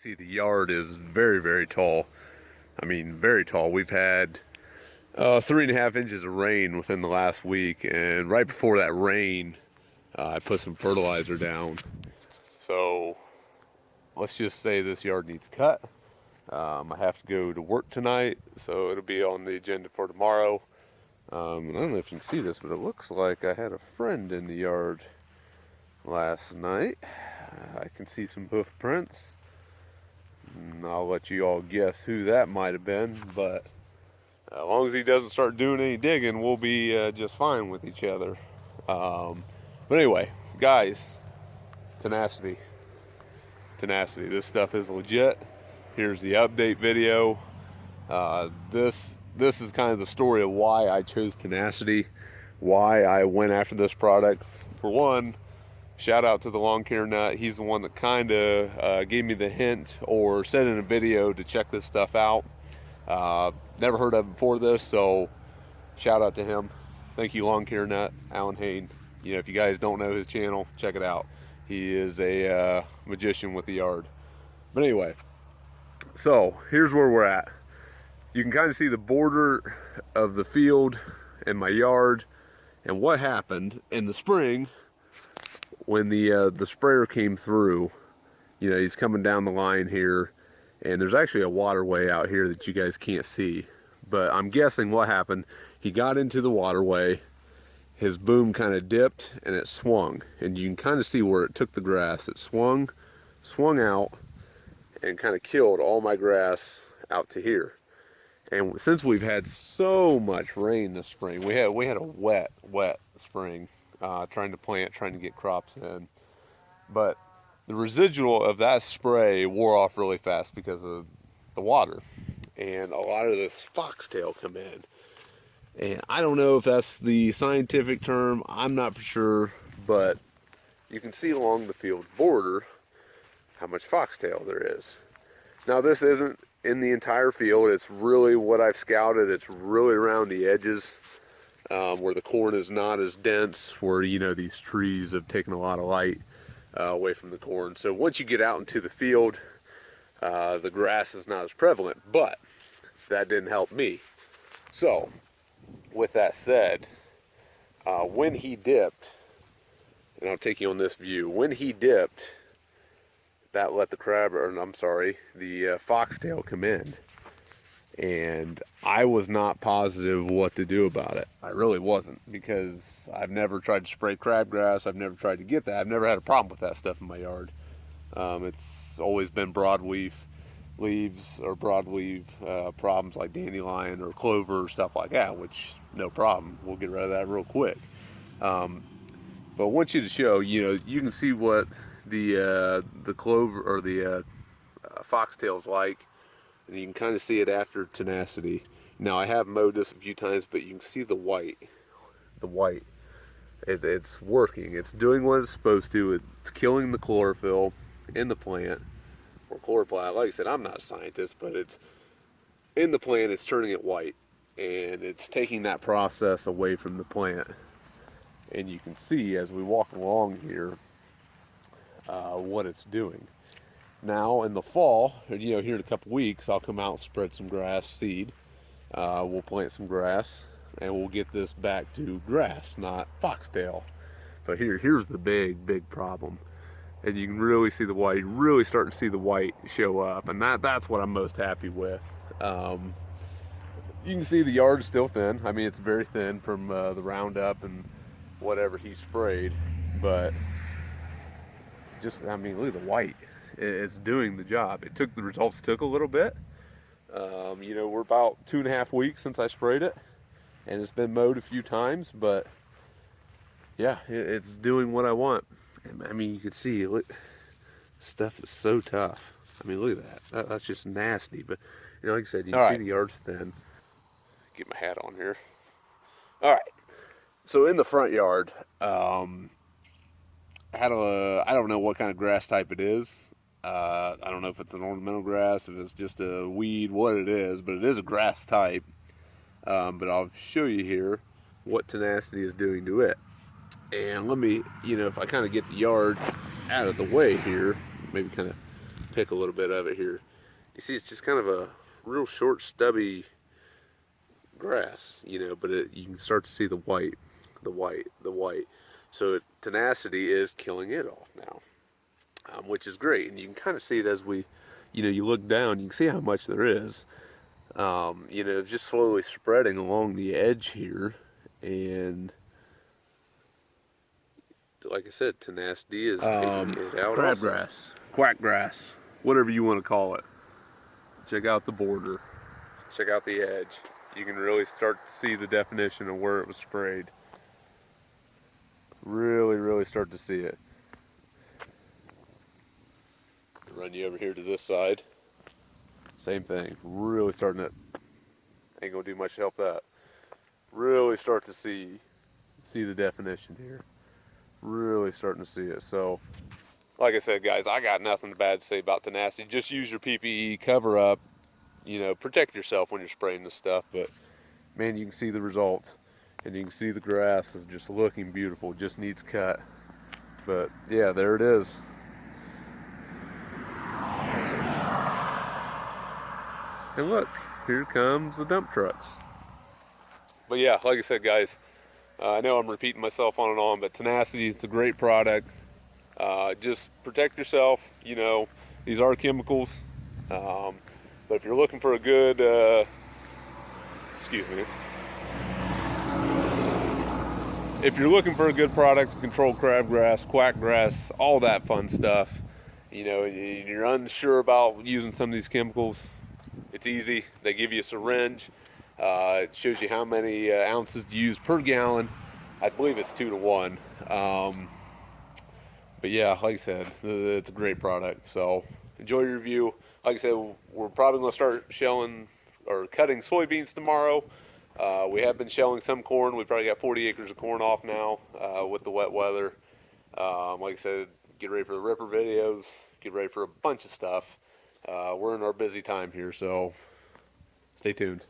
see, the yard is very, very tall. I mean, very tall. We've had 3.5 inches of rain within the last week, and right before that rain, I put some fertilizer down. So let's just say this yard needs cut. I have to go to work tonight, so it'll be on the agenda for tomorrow. I don't know if you can see this, but it looks like I had a friend in the yard last night. I can see some hoof prints. And I'll let you all guess who that might have been, but as long as he doesn't start doing any digging, we'll be just fine with each other. But anyway, guys, Tenacity, this stuff is legit. Here's the update video. This is kind of the story of why I chose Tenacity, why I went after this product. For one, shout out to the lawn care nut. He's the one that kind of gave me the hint or said in a video to check this stuff out. Never heard of it before this, so shout out to him. Thank you, lawn care nut, Alan Hain. You know, if you guys don't know his channel, check it out. He is a magician with the yard. But anyway, so here's where we're at. You can kind of see the border of the field and my yard, and what happened in the spring when the sprayer came through. You know, he's coming down the line here, and there's actually a waterway out here that you guys can't see, but I'm guessing what happened, he got into the waterway, his boom kind of dipped and it swung, and you can kind of see where it took the grass. It swung out and kind of killed all my grass out to here. And since we've had so much rain this spring, we had a wet spring, trying to plant, trying to get crops in, but the residual of that spray wore off really fast because of the water, and a lot of this foxtail come in. And I don't know if that's the scientific term, I'm not for sure, but you can see along the field border how much foxtail there is. Now, this isn't in the entire field, it's really what I've scouted. It's really around the edges, where the corn is not as dense, where, you know, these trees have taken a lot of light away from the corn. So once you get out into the field, the grass is not as prevalent, but that didn't help me. So with that said, when he dipped, and I'll take you on this view, when he dipped, that let the foxtail come in, and I was not positive what to do about it. I really wasn't, because I've never tried to spray crabgrass. I've never tried to get that. I've never had a problem with that stuff in my yard. It's always been broadleaf leaves or broadleaf problems like dandelion or clover or stuff like that, which no problem. We'll get rid of that real quick. But I want you to show, you know, you can see what the clover or the foxtail's like, and you can kind of see it after Tenacity. Now, I have mowed this a few times, but you can see the white. It's working. It's doing what it's supposed to. It's killing the chlorophyll in the plant, or chloroplast. Like I said, I'm not a scientist, but it's in the plant. It's turning it white, and it's taking that process away from the plant. And you can see as we walk along here what it's doing. Now in the fall, you know, here in a couple weeks, I'll come out and spread some grass seed. We'll plant some grass, and we'll get this back to grass, not foxtail. But here's the big problem, and you can really see the white. Really starting to see the white show up, and that's what I'm most happy with. You can see the yard's still thin. I mean, it's very thin from the Roundup and whatever he sprayed, but I mean, look at the white. It's doing the job. The results took a little bit. You know, we're about 2.5 weeks since I sprayed it, and it's been mowed a few times, but yeah, it's doing what I want. I mean, you can see, look, stuff is so tough. I mean, look at that. That's just nasty. But you know, like I said, you can see the yard's thin. Get my hat on here. All right. So in the front yard, I don't know what kind of grass type it is. I don't know if it's an ornamental grass, if it's just a weed, what it is, but it is a grass type. But I'll show you here what Tenacity is doing to it. And let me, you know, if I kind of get the yard out of the way here, maybe kind of pick a little bit of it here. You see, it's just kind of a real short, stubby grass, you know, but you can start to see the white. So Tenacity is killing it off now, which is great. And you can kind of see it as you look down, you can see how much there is. It's just slowly spreading along the edge here. And like I said, Tenacity is taking it out. Crabgrass, quackgrass, whatever you want to call it. Check out the border. Check out the edge. You can really start to see the definition of where it was sprayed. Really, really start to see it. Run you over here to this side. Same thing. Really starting to, ain't gonna do much to help that. Really start to see the definition here. Really starting to see it. So, like I said, guys, I got nothing bad to say about Tenacity. Just use your PPE, cover up, protect yourself when you're spraying this stuff. But man, you can see the results, and you can see the grass is just looking beautiful. It just needs cut. But yeah, there it is. And look, here comes the dump trucks. But yeah, like I said, guys, I know I'm repeating myself on and on, but Tenacity, it's a great product. Just protect yourself. These are chemicals. But if you're looking for a good, if you're looking for a good product to control crabgrass, quackgrass, all that fun stuff, and you're unsure about using some of these chemicals, it's easy. They give you a syringe. It shows you how many ounces to use per gallon. I believe it's 2 to 1. But yeah, like I said, it's a great product. So enjoy your review. Like I said, we're probably going to start shelling or cutting soybeans tomorrow. We have been shelling some corn. We probably got 40 acres of corn off now with the wet weather. Like I said, get ready for the ripper videos. Get ready for a bunch of stuff. We're in our busy time here, so stay tuned.